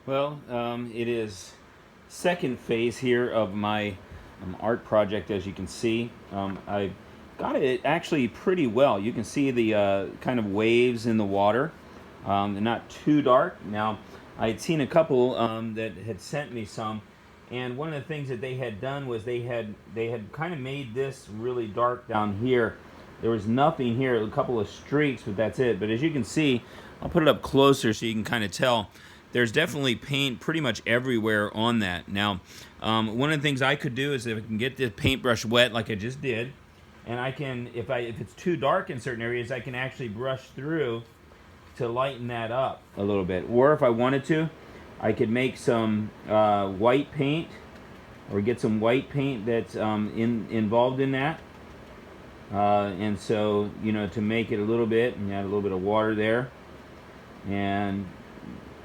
Well, it is second phase here of my art project. As you can see, I got it actually pretty well. You can see the kind of waves in the water. They're not too dark. Now, I had seen a couple that had sent me some, and one of the things that they had done was they had kind of made this really dark down here. There was nothing here, a couple of streaks, but that's it. But as you can see, I'll put it up closer so you can kind of tell. There's definitely paint pretty much everywhere on that. Now, one of the things I could do is if I can get the paintbrush wet like I just did, and I can, if it's too dark in certain areas, I can actually brush through to lighten that up a little bit. Or if I wanted to, I could make some white paint, or get some white paint that's involved in that. And so, to make it a little bit, and add a little bit of water there. And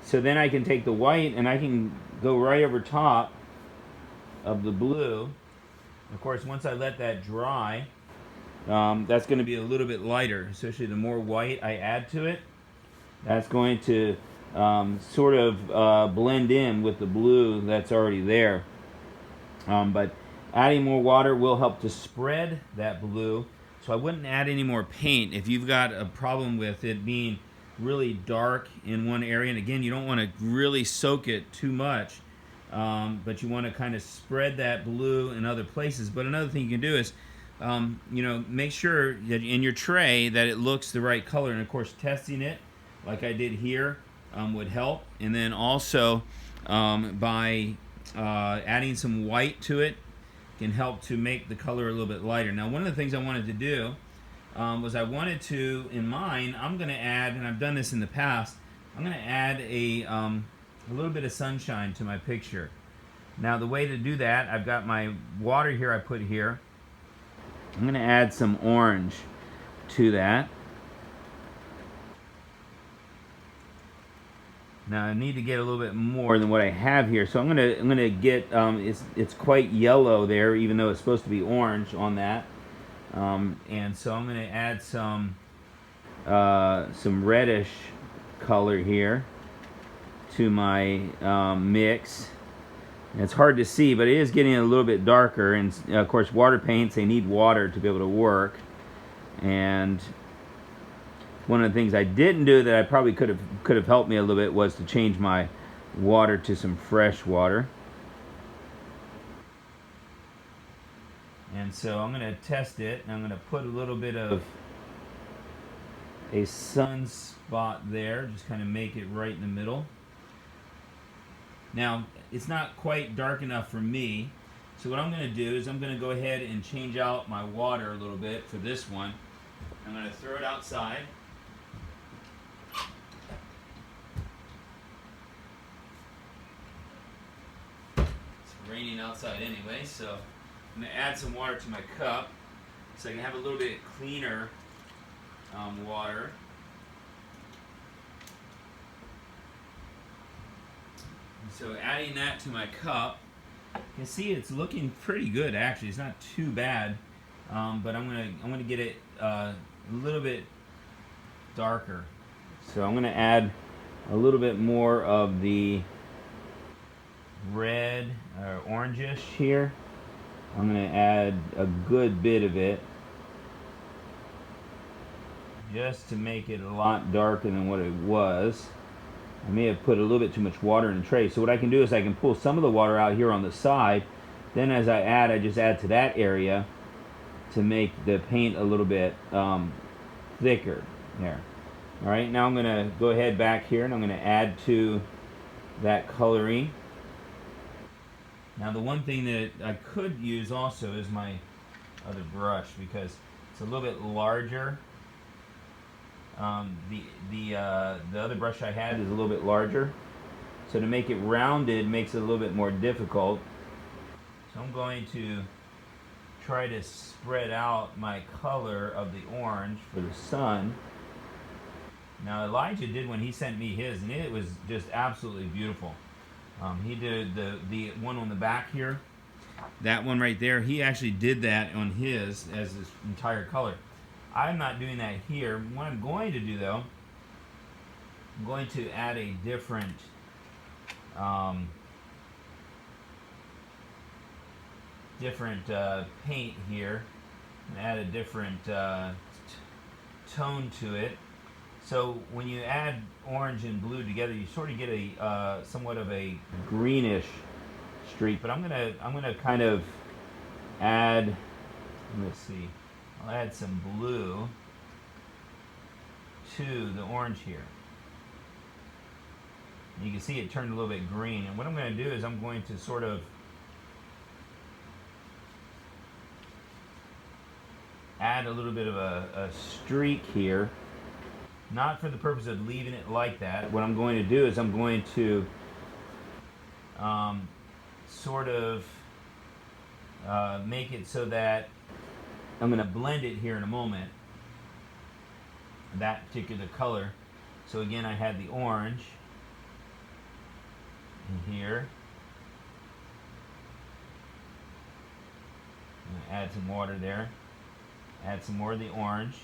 so then I can take the white and I can go right over top of the blue. Of course, once I let that dry, that's going to be a little bit lighter, especially the more white I add to it. That's going to sort of blend in with the blue that's already there. But adding more water will help to spread that blue. So I wouldn't add any more paint if you've got a problem with it being really dark in one area. And again, you don't want to really soak it too much, but you want to kind of spread that blue in other places. But another thing you can do is, make sure that in your tray that it looks the right color. And of course, testing it like I did here would help. And then also by adding some white to it can help to make the color a little bit lighter. Now, one of the things I wanted to do was I wanted to, in mine, I'm going to add, and I've done this in the past, I'm going to add a little bit of sunshine to my picture. Now, the way to do that, I've got my water here I put here. I'm going to add some orange to that. Now I need to get a little bit more than what I have here, so I'm gonna get it's quite yellow there, even though it's supposed to be orange on that, and so I'm gonna add some reddish color here to my mix. And it's hard to see, but it is getting a little bit darker, and of course water paints, they need water to be able to work. And one of the things I didn't do that I probably could have helped me a little bit was to change my water to some fresh water. And so I'm going to test it, and I'm going to put a little bit of a sunspot there, just kind of make it right in the middle. Now, it's not quite dark enough for me, so what I'm going to do is I'm going to go ahead and change out my water a little bit for this one. I'm going to throw it outside. Raining outside anyway, so I'm going to add some water to my cup so I can have a little bit cleaner water. And so adding that to my cup, you can see it's looking pretty good actually. It's not too bad, but I'm gonna get it a little bit darker. So I'm gonna add a little bit more of the red or orangish here. I'm going to add a good bit of it just to make it a lot darker than what it was. I may have put a little bit too much water in the tray. So what I can do is I can pull some of the water out here on the side. Then as I add, I just add to that area to make the paint a little bit thicker there. All right, now I'm going to go ahead back here and I'm going to add to that coloring. Now the one thing that I could use also is my other brush, because it's a little bit larger. The other brush I had is a little bit larger, so to make it rounded makes it a little bit more difficult. So I'm going to try to spread out my color of the orange for the sun. Now Elijah did when he sent me his, and it was just absolutely beautiful. He did the one on the back here, that one right there. He actually did that on his as his entire color. I'm not doing that here. What I'm going to do though, I'm going to add a different um, different paint here and add a different tone to it. So when you add orange and blue together, you sort of get a somewhat of a greenish streak. But I'm gonna kind of add. Let's see. I'll add some blue to the orange here. And you can see it turned a little bit green. And what I'm going to do is I'm going to sort of add a little bit of a streak here. Not for the purpose of leaving it like that. What I'm going to do is I'm going to sort of make it so that I'm going to blend it here in a moment, that particular color. So again, I had the orange in here. I'm going to add some water there. Add some more of the orange.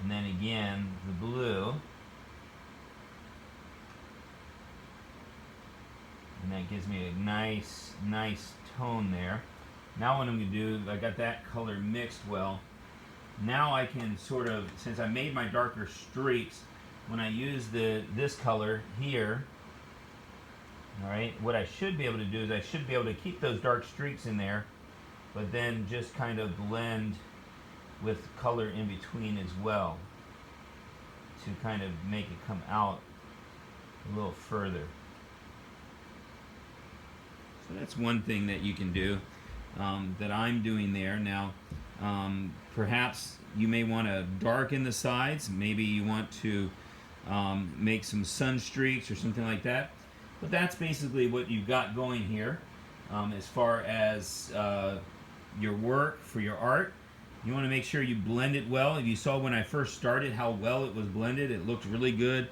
And then again, the blue. And that gives me a nice tone there. Now what I'm going to do, I got that color mixed well. Now I can sort of, since I made my darker streaks, when I use this color here, all right, what I should be able to do is I should be able to keep those dark streaks in there, but then just kind of blend with color in between as well to kind of make it come out a little further. So that's one thing that you can do that I'm doing there. Now, perhaps you may want to darken the sides. Maybe you want to make some sun streaks or something like that. But that's basically what you've got going here as far as your work for your art. You want to make sure you blend it well. If you saw when I first started how well it was blended, it looked really good.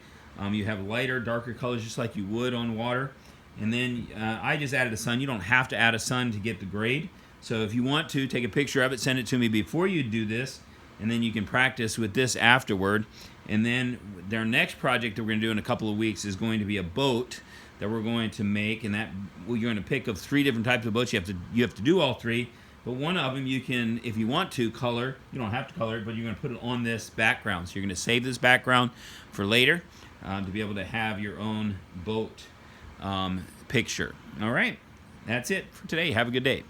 You have lighter, darker colors just like you would on water. And then I just added a sun. You don't have to add a sun to get the grade. So if you want to, take a picture of it, send it to me before you do this, and then you can practice with this afterward. And then their next project that we're going to do in a couple of weeks is going to be a boat that we're going to make, and that you're going to pick up 3 different types of boats. You have to do all 3, but one of them you can, if you want to, color. You don't have to color it, but you're going to put it on this background. So you're going to save this background for later to be able to have your own boat picture. All right, that's it for today. Have a good day.